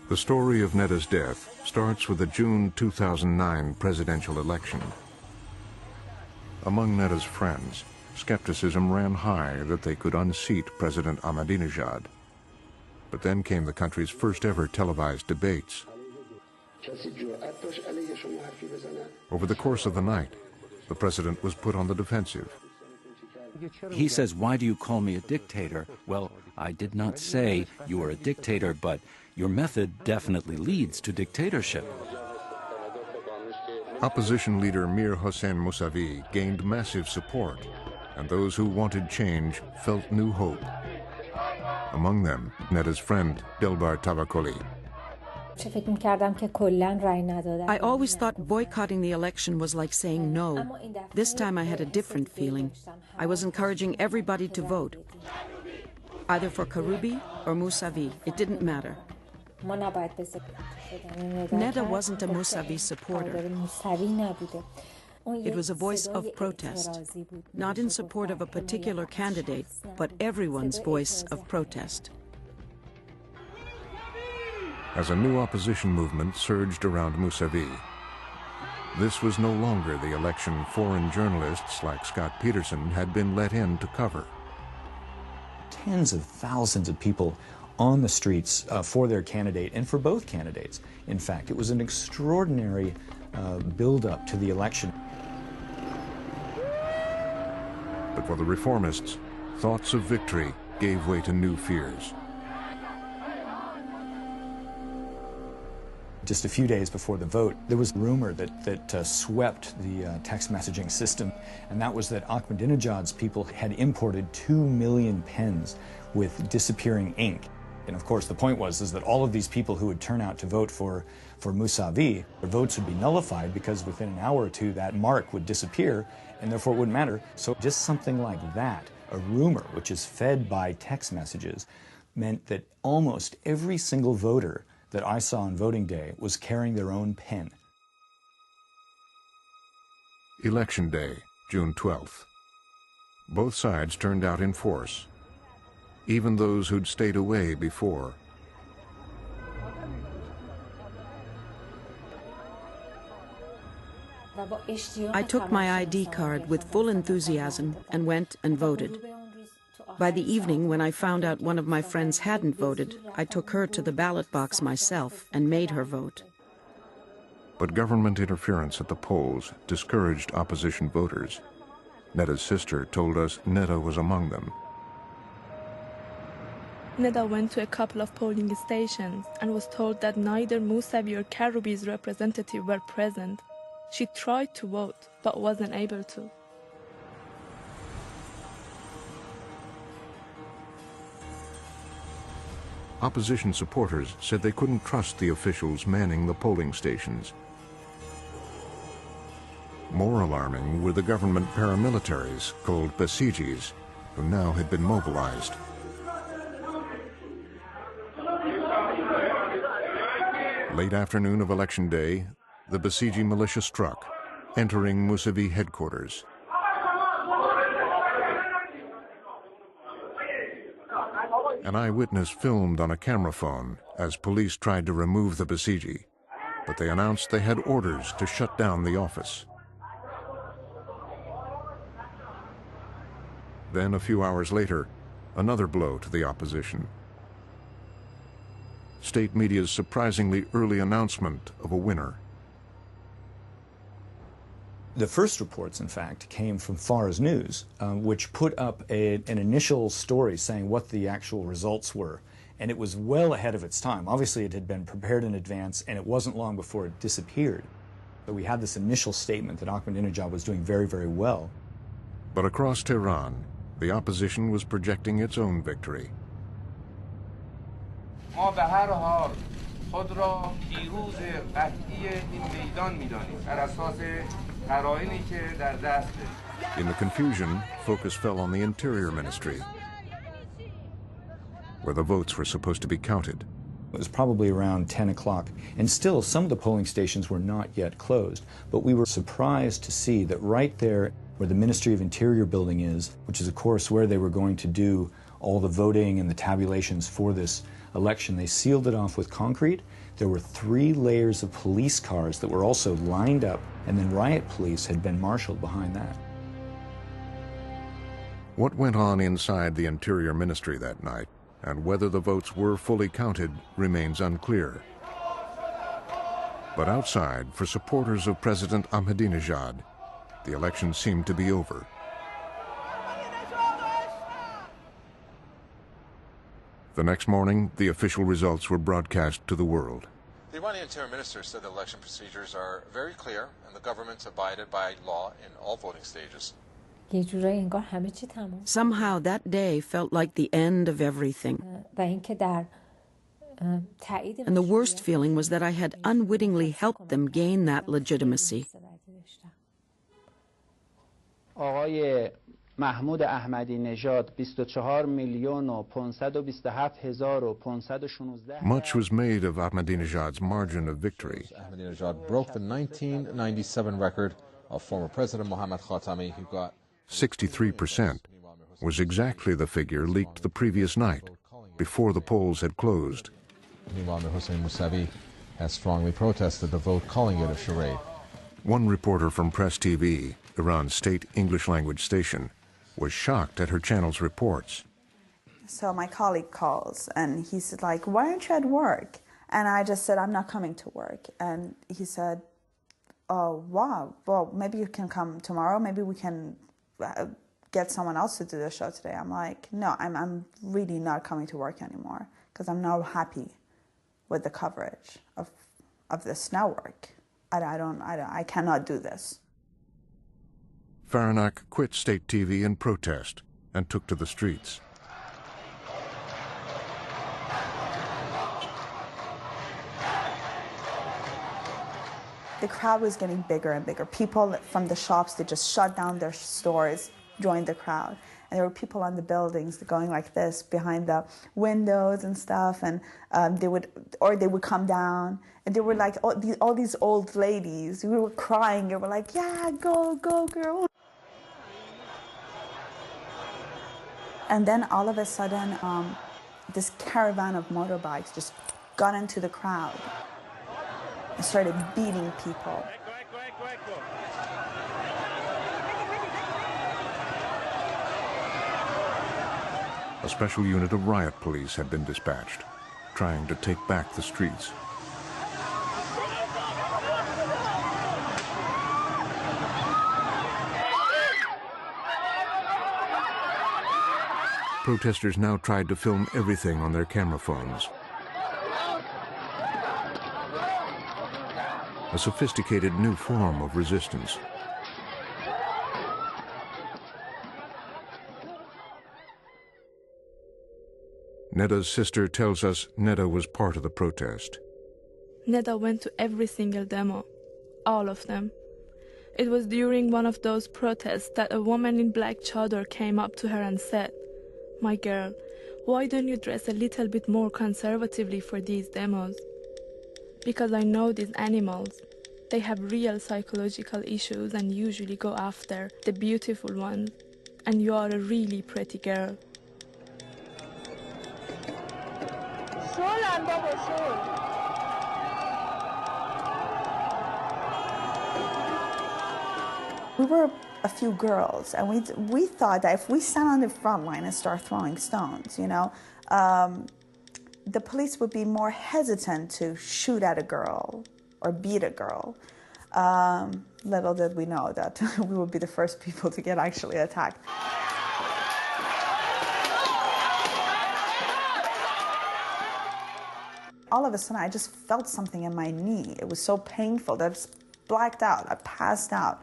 The story of Neda's death starts with the June 2009 presidential election. Among Neda's friends, skepticism ran high that they could unseat President Ahmadinejad. But then came the country's first ever televised debates. Over the course of the night, the president was put on the defensive. He says, "Why do you call me a dictator?" Well, I did not say you are a dictator, but your method definitely leads to dictatorship. Opposition leader Mir Hossein Mousavi gained massive support, and those who wanted change felt new hope. Among them, Neda's friend, Delbar Tavakoli. I always thought boycotting the election was like saying no. This time I had a different feeling. I was encouraging everybody to vote, either for Karoubi or Mousavi. It didn't matter. Neda wasn't a Mousavi supporter. It was a voice of protest, not in support of a particular candidate, but everyone's voice of protest. As a new opposition movement surged around Mousavi, this was no longer the election foreign journalists like Scott Peterson had been let in to cover. Tens of thousands of people on the streets for their candidate and for both candidates. In fact, it was an extraordinary build-up to the election. But for the reformists, thoughts of victory gave way to new fears. Just a few days before the vote, there was a rumor that swept the text messaging system, and that was that Ahmadinejad's people had imported 2 million pens with disappearing ink. And of course, the point was that all of these people who would turn out to vote for Mousavi, their votes would be nullified because within an hour or two that mark would disappear, and therefore it wouldn't matter. So just something like that, a rumor which is fed by text messages, meant that almost every single voter that I saw on voting day was carrying their own pen. Election Day, June 12th. Both sides turned out in force, even those who'd stayed away before. I took my ID card with full enthusiasm and went and voted. By the evening, when I found out one of my friends hadn't voted, I took her to the ballot box myself and made her vote. But government interference at the polls discouraged opposition voters. Neda's sister told us Neda was among them. Neda went to a couple of polling stations and was told that neither Mousavi or Karoubi's representative were present. She tried to vote, but wasn't able to. Opposition supporters said they couldn't trust the officials manning the polling stations. More alarming were the government paramilitaries, called Basijis, who now had been mobilized. Late afternoon of Election Day, the Basiji militia struck, entering Mousavi headquarters. An eyewitness filmed on a camera phone as police tried to remove the Basiji, but they announced they had orders to shut down the office. Then, a few hours later, another blow to the opposition. State media's surprisingly early announcement of a winner. The first reports, in fact, came from Fars News, which put up an initial story saying what the actual results were. And it was well ahead of its time. Obviously, it had been prepared in advance, and it wasn't long before it disappeared. But we had this initial statement that Ahmadinejad was doing very, very well. But across Tehran, the opposition was projecting its own victory. In the confusion, focus fell on the Interior Ministry, where the votes were supposed to be counted. It was probably around 10 o'clock, and still some of the polling stations were not yet closed. But we were surprised to see that right there where the Ministry of Interior building is, which is of course where they were going to do all the voting and the tabulations for this election. They sealed it off with concrete. There were 3 layers of police cars that were also lined up, and then riot police had been marshaled behind that. What went on inside the Interior Ministry that night, and whether the votes were fully counted, remains unclear. But outside, for supporters of President Ahmadinejad, the election seemed to be over. The next morning, the official results were broadcast to the world. The Iranian Interior Minister said the election procedures are very clear and the government abided by law in all voting stages. Somehow that day felt like the end of everything. And the worst feeling was that I had unwittingly helped them gain that legitimacy. محمود احمدی نژاد 24,527,516. Much was made of Ahmadinejad's margin of victory. Ahmadinejad broke the 1997 record of former President Mohammad Khatami, who got 63% was exactly the figure leaked the previous night, before the polls had closed. Meanwhile, Hossein Mousavi has strongly protested the vote, calling it a charade. One reporter from Press TV, Iran's state English-language station, was shocked at her channel's reports. So my colleague calls and he's like, "Why aren't you at work?" And I just said, "I'm not coming to work." And he said, "Oh, wow, well, maybe you can come tomorrow. Maybe we can get someone else to do the show today." I'm like, "No, I'm really not coming to work anymore because I'm not happy with the coverage of this network. I cannot do this." Faranak quit state TV in protest and took to the streets. The crowd was getting bigger and bigger. People from the shops, they just shut down their stores, joined the crowd. And there were people on the buildings going like this behind the windows and stuff, and they would come down, and they were like all these old ladies who were crying. They were like, "Yeah, go, go, girl." And then all of a sudden, this caravan of motorbikes just got into the crowd and started beating people. A special unit of riot police had been dispatched, trying to take back the streets. Protesters now tried to film everything on their camera phones. A sophisticated new form of resistance. Neda's sister tells us Neda was part of the protest. Neda went to every single demo, all of them. It was during one of those protests that a woman in black chador came up to her and said, "My girl, why don't you dress a little bit more conservatively for these demos? Because I know these animals. They have real psychological issues and usually go after the beautiful ones. And you are a really pretty girl." We were a few girls, and we thought that if we stand on the front line and start throwing stones, the police would be more hesitant to shoot at a girl or beat a girl. Little did we know that we would be the first people to get actually attacked. All of a sudden, I just felt something in my knee. It was so painful that I just blacked out. I passed out.